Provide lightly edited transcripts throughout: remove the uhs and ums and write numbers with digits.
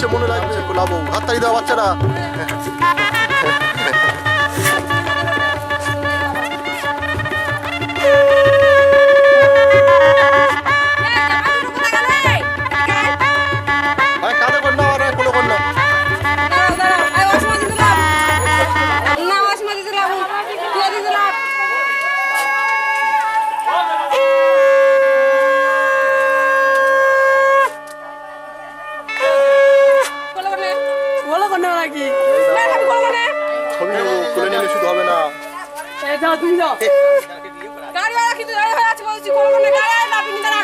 আছে মনে রাখবে গোলাবো হাততালি দাও বাচ্চারা কাঁধে কর না আর কোনো কর না ছবি তুলে নিলে শুধু হবে না তুমি যাও গাড়ি वाला কিন্তু গাড়ি হয়ে আছে বলছি কোন কোন গাড়ি না আপনি দাঁড়া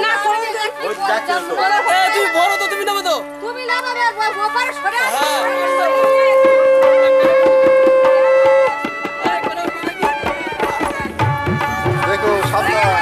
না কোন ওই যাচ্ছে তো তুই বড় তো তুমি নামো তো তুমি না না ওপারে সরে দেখো সাবধান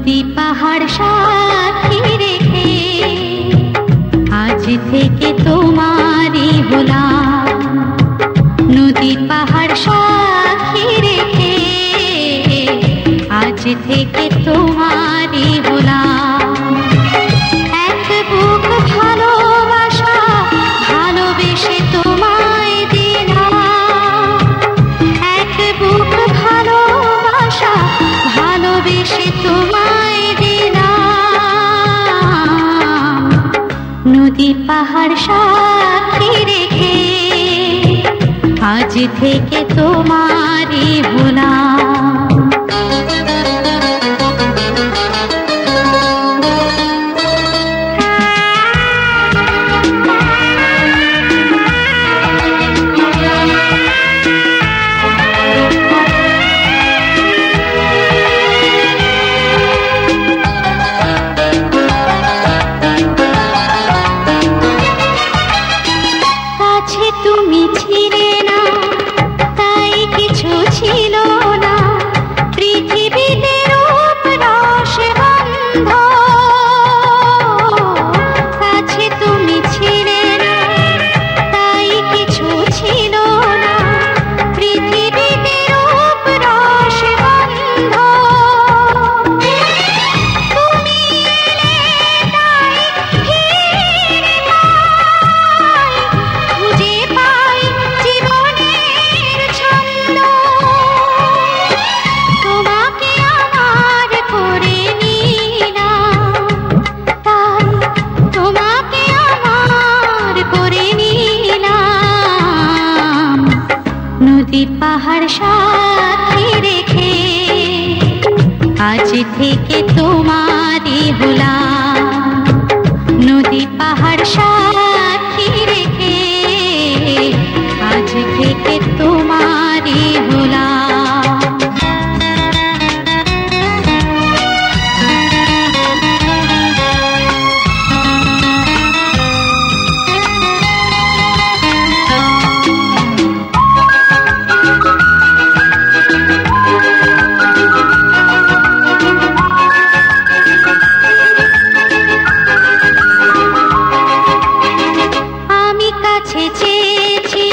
নদী পাহাড় সাথী রেখে আজ থেকে তোমারই হলাম। নদী পাহাড় সাথী রেখে আজ থেকে তোমারই হলাম। এক বুক ভালোবাসা ভালোবেসে তোমায় দিলাম। এক বুক ভালোবাসা ভালোবেসে তোমায় দিলাম। নদী পাহাড় সাথী রেখে আজ থেকে তোমারই হলাম। কাছে তুমি ছিলে না, তাই কিছু ছিল না পৃথিবীতে রূপ রস গন্ধ। কাছে তুমি ছিলে না, তাই কিছু ছিল না পৃথিবীতে রূপ রস গন্ধ। তুমি এলে তাই ফিরে পাই, খুঁজে পাই জীবনের ছন্দ। তোমাকে আমার করে নিলাম, তাই তোমাকে আমার করে নিলাম। নদী পাহাড় সাথী রেখে আজ থেকে তোমারই হলাম। নদী পাহাড় সাথী রেখে আজ থেকে তোমারই হলাম। আমি কাছে চেয়েছি,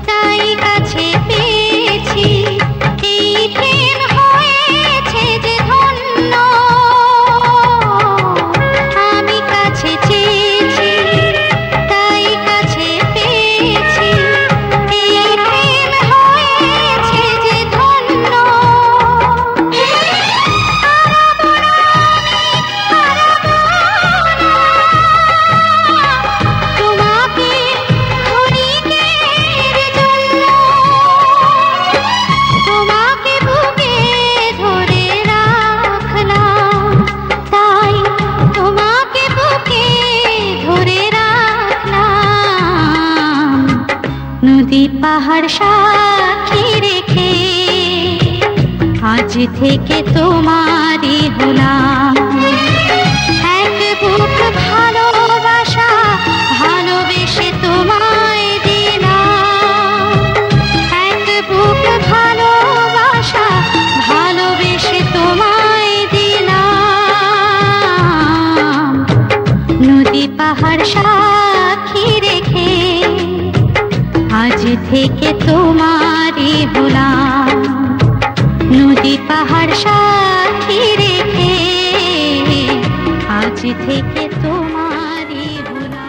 তাই কাছে পেয়েছি। এই প্রেম হয়েছে যে ধন্য। আমি কাছে চেয়েছি, তাই কাছে পেয়েছি। এই প্রেম হয়েছে যে ধন্য। হারাবো না আমি, তোমাকে ক্ষণিকের জন্য। তোমাকে বুকে ধরে রাখলাম, তাই তোমাকে বুকে ধরে রাখলাম। নদী পাহাড় সাথী রেখে আজ থেকে তোমারই হলাম। এক বুক ভালোবাসা ভালোবেসে তোমায় দিলাম। এক বুক ভালোবাসা ভালোবেসে তোমায় দিলাম। নদী পাহাড় সাথী রেখে আজ থেকে তোমারই হলাম। নদী পাহাড় সাথী রেখে আজ থেকে তোমারই হলাম।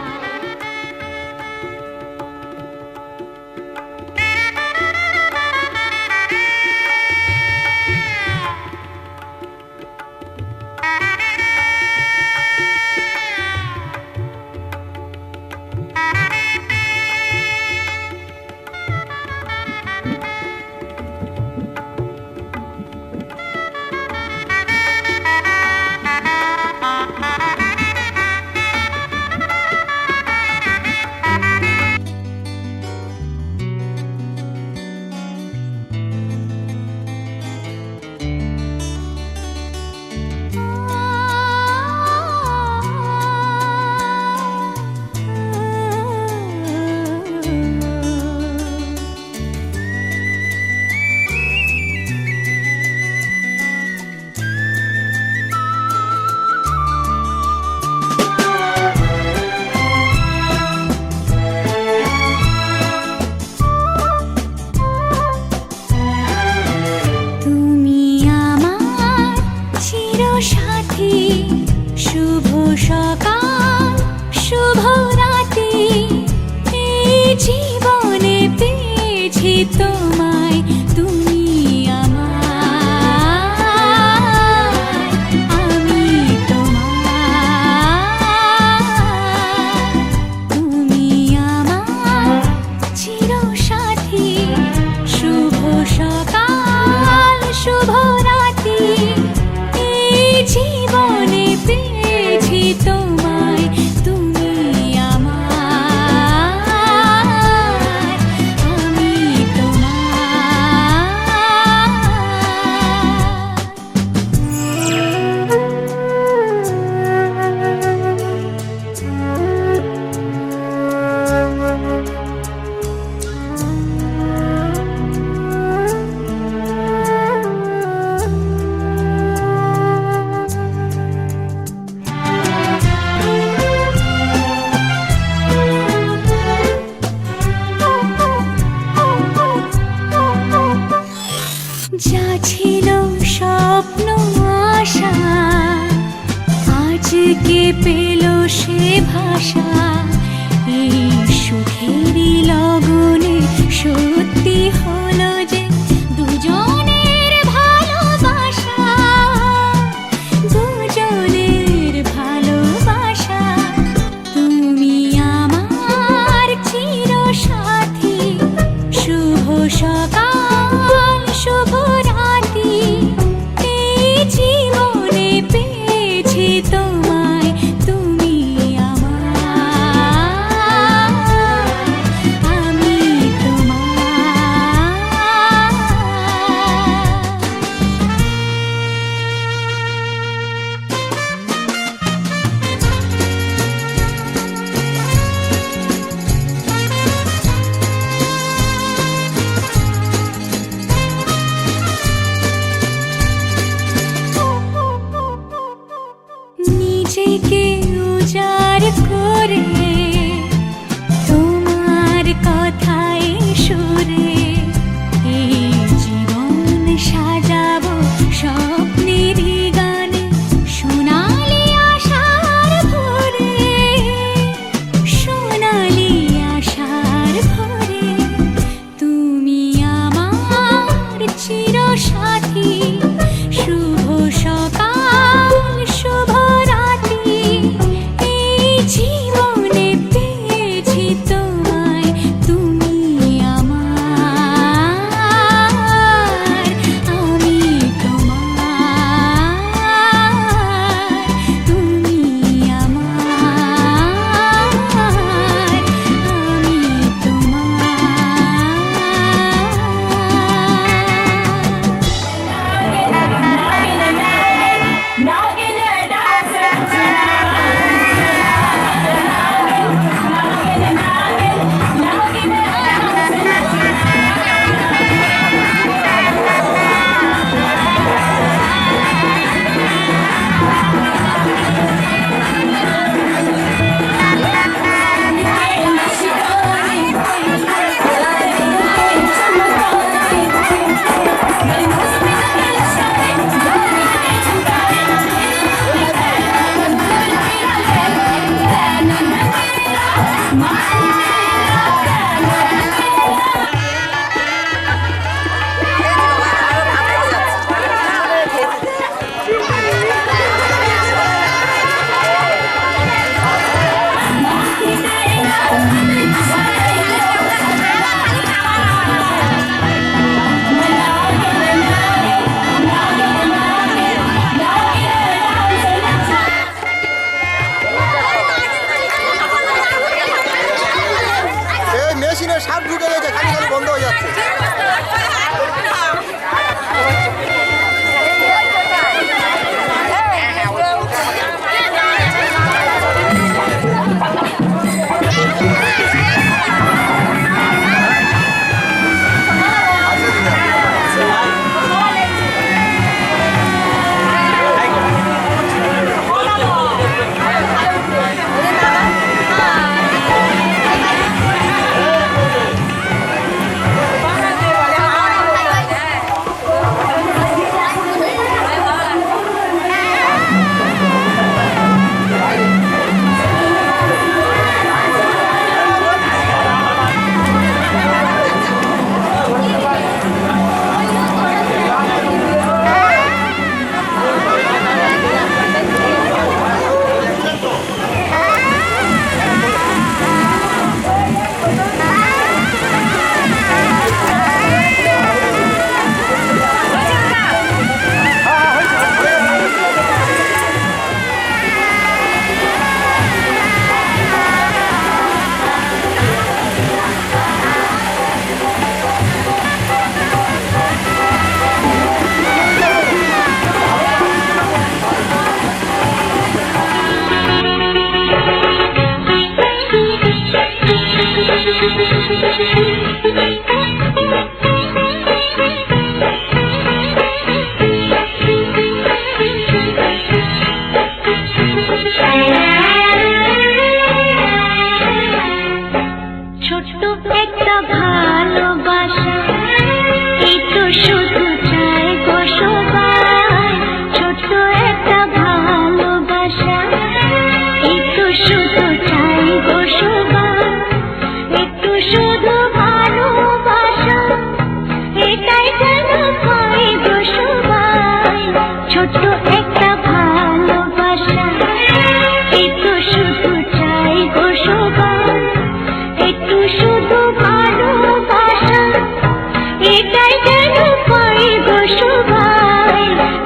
পেয়েছি তোমায়, তুমি আমার, আমি তোমার, তুমি আমার চিরসাথী। শুভ সকাল শুভ রাতি, এই জীবনে পেয়েছি তোমায়, তুমি আমার, আমি যা ছিল স্বপ্ন আশা, আজকে পেল সে ভাষা। এই সুখেরই লগনে সত্যি হলো যে দুজনের ভালোবাসা, দুজনের ভালোবাসা। তুমি আমার চিরসাথী, শুভ সকাল শুভ রাতি, এই জীবনে পেয়েছি তোমায়, তুমি আমার, আমি নিজেকে উজাড় করে তোমার কথায় সুরে, এই জীবন সাজাবো স্বপ্নেরই গানে, সোনালি আশার ভোরে, সোনালি আশার ভোরে। তুমি আমার চিরসাথী, শুভ সকাল শুভ রাতি,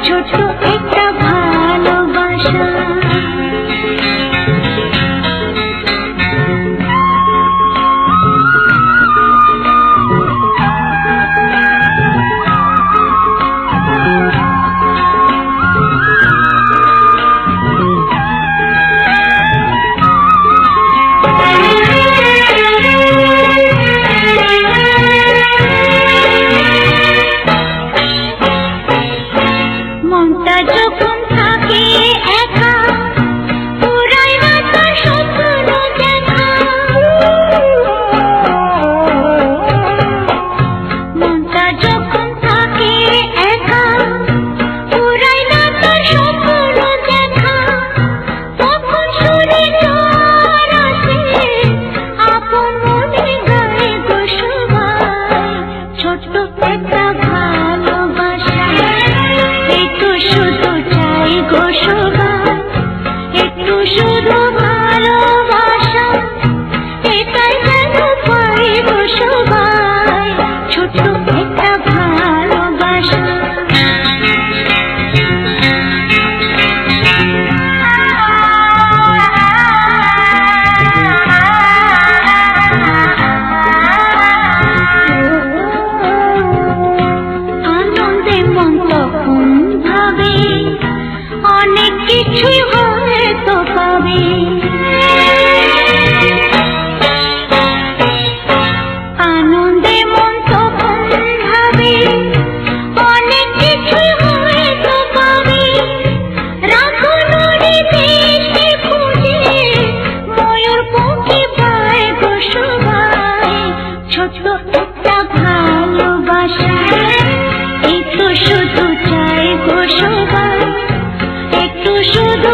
ছোট্ট একটা ভালোবাসা। মনটা যখন থাকে একা, পুরাই না তার স্বপ্ন দেখা। মনটা যখন থাকে একা, পুরাই না তার স্বপ্ন দেখা। তখন শুনে জ্বর আসে, আপন মনে গায়ে গো সবাই ছোট্ট একটা ভালোবাসা। একটু শুধু চাই গো সবাই, একটু শুধু ভালোবাসা। এটাই যেন পাই গো সবাই ছোট্ট একটা ভালোবাসা। আনন্দে মন তখন ভাবে, অনেক কিছুই হয়তো পাবে। আনন্দে মন তখন ভাবে, অনেক কিছুই হয়তো পাবে। রাখুনি দেশে খুঁজে, ময়ূর পঙ্খী পায় গো সবাই ছোট্ট একটা ভালোবাসা। একটু শুধু চাই গো সবাই, একটু শুধু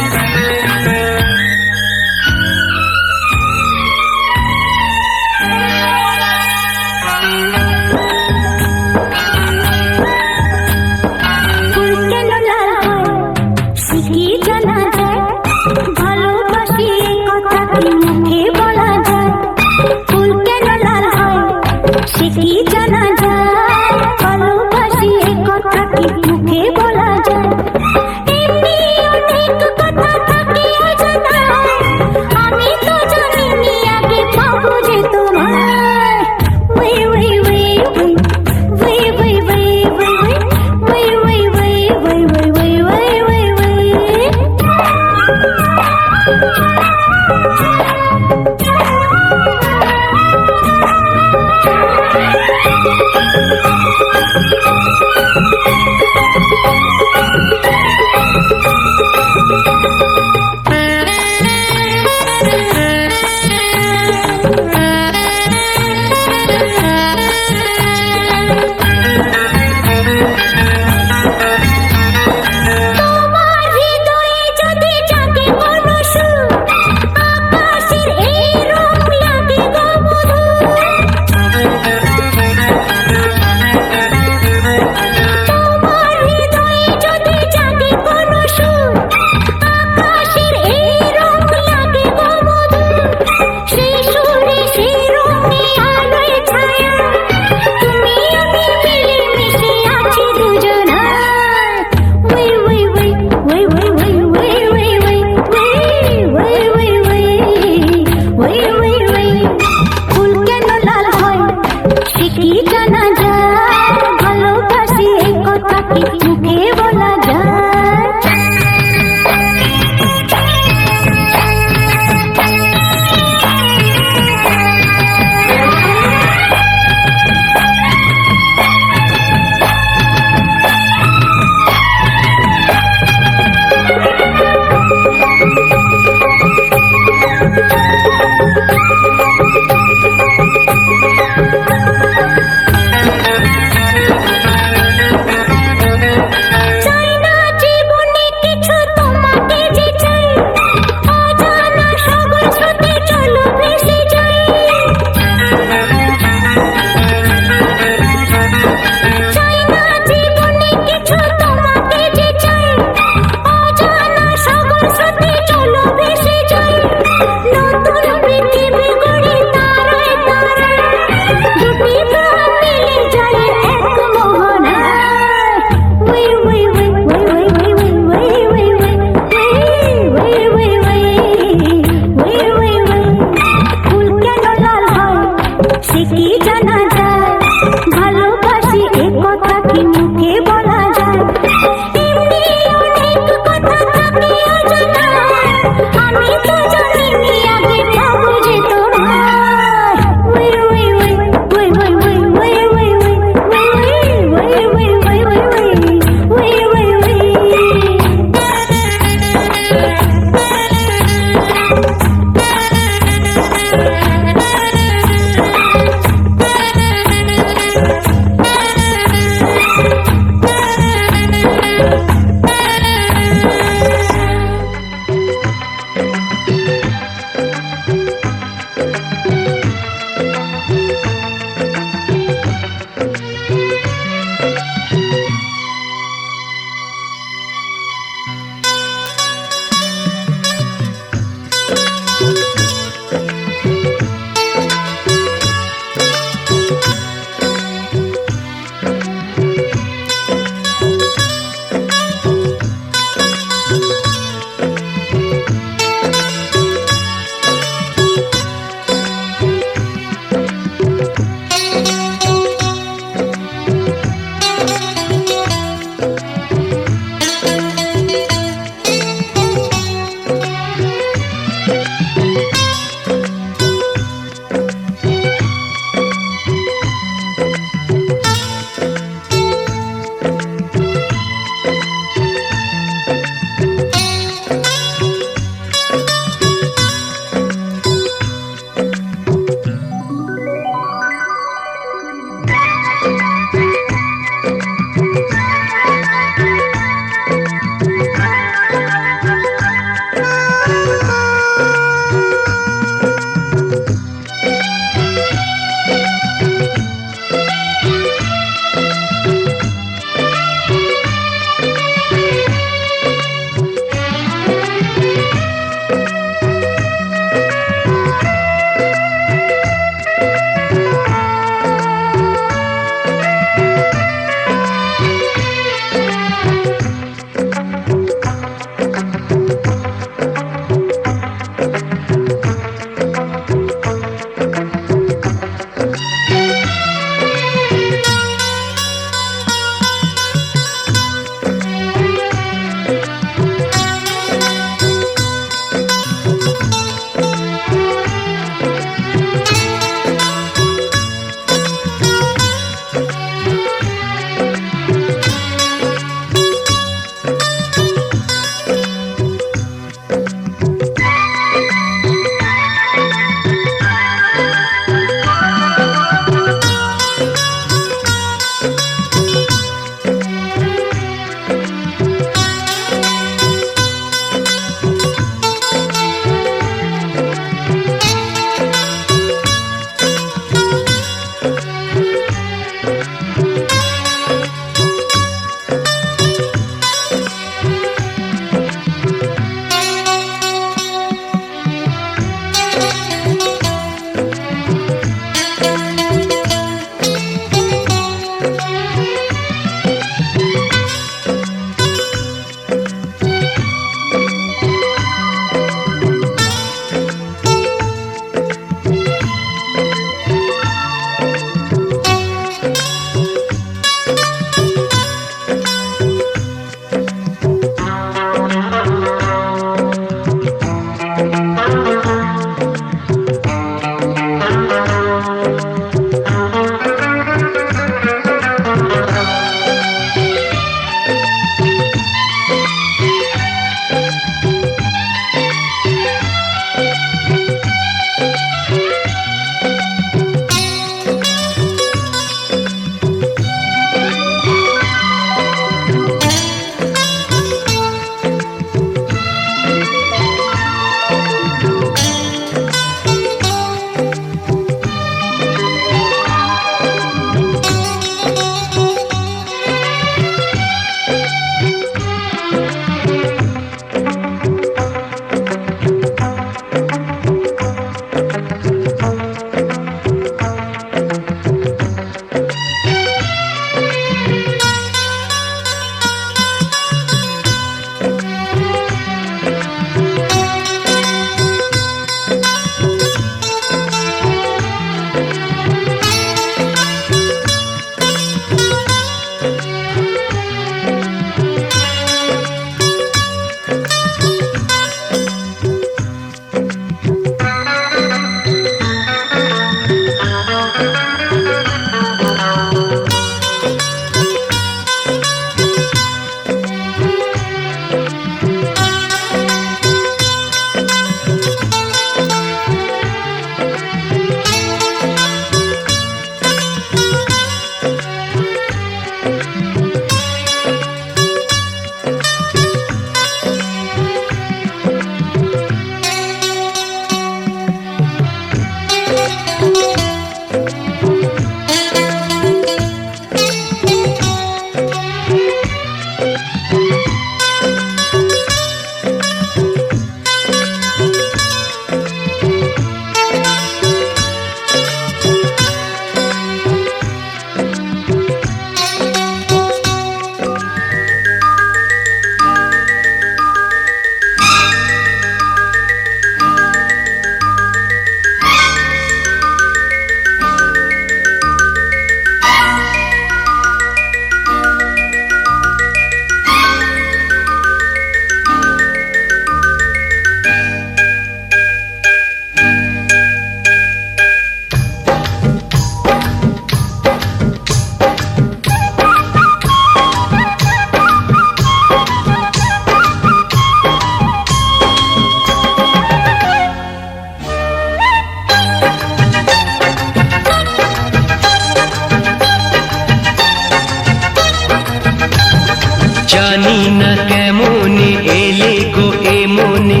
জানি না কেমনে এলে গো এ মনে,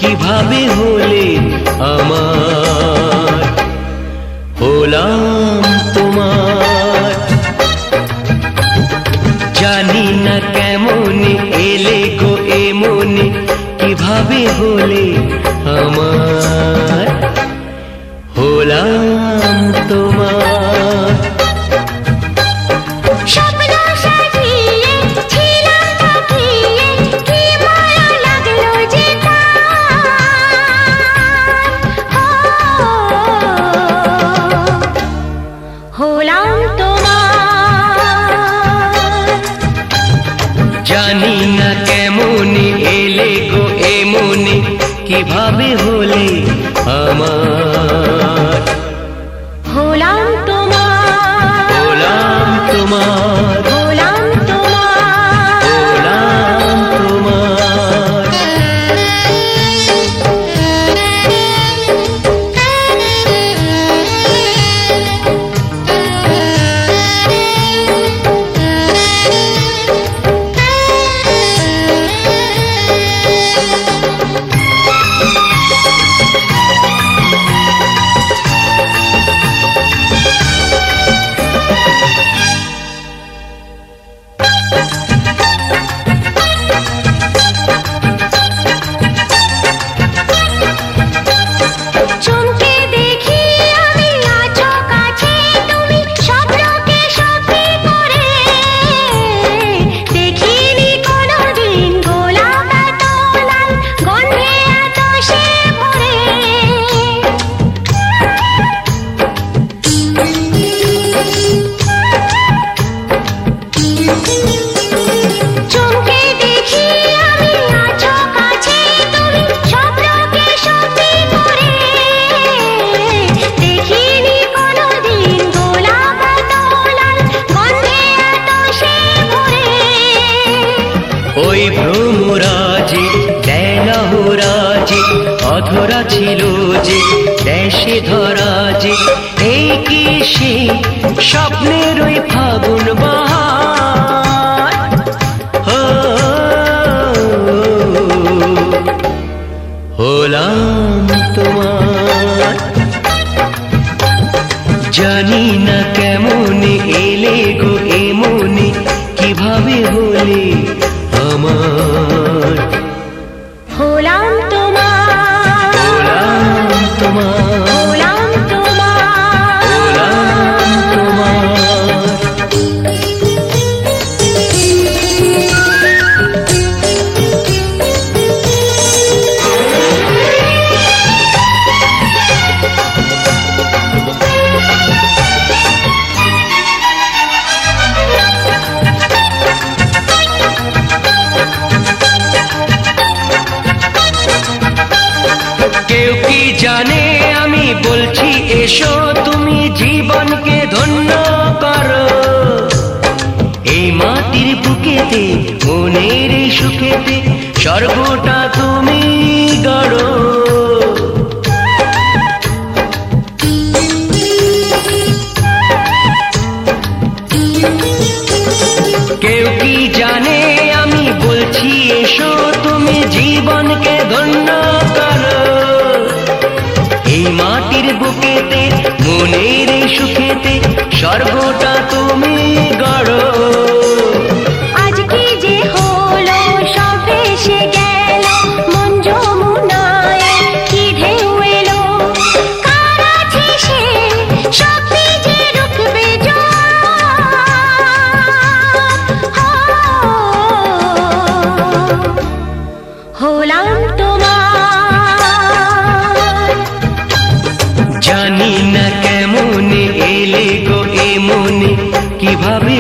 কিভাবে হলে আমার, হলাম তোমার। জানি না কেমনে এলে গো এ মনে, কিভাবে হলে আমার, হলাম তোমার। স্বপ্ন সাজিয়ে ছিলাম তাকিয়ে, কি মায়া লাগলো যে হলাম তোমার। জানি না কেমনে এলে গো এ মনে, কিভাবে হলে আমার, হলাম তোমার। হলাম তোমার, হলাম তোমার। হলাম তোমার। চমকে দেখি আমি আছো কাছে তুমি, স্বপ্নকে সত্যি করে। দেখিনি কোনোদিন গোলাপ এত লাল, গন্ধে এত সে ভরে। চমকে দেখি আমি আছো কাছে তুমি, স্বপ্নকে সত্যি করে। দেখিনি কোনোদিন গোলাপ এত লাল, গন্ধে এত সে ভরে। ওই ভ্রমরাজে দেলাহরাজে অধরা ছিল যে, দেশে ধরা যে, এই কি সে স্বপ্নের ওই ফাগুন বাহার। ও, হলাম তোমার। জানি না কেমনে এলে গো এ মনে, কিভাবে হলে আমার, হলাম তোমার। হলাম তোমার, হলাম তোমার। হলাম তোমার। কেউ কি জানে আমি বলছি এসো, তুমি জীবনকে ধন্য করো। এই মাটির বুকেতে মনের এই সুখেতে, স্বর্গটা তুমি গড়ো। কেউ কি জানে আমি বলছি এসো, তুমি জীবনকে ধন্য করো। এই মাটির বুকেতে মনের এই সুখেতে, স্বর্গটা তুমি গড়ো। আজ কি যে হলো সব ভেসে গেল, মন যমুনায় কি ঢেউ এলো। কার আছে সে শক্তি যে রুখবে হলাম তোমার। জানি না কেমনে এলে গো এ মনে, কিভাবে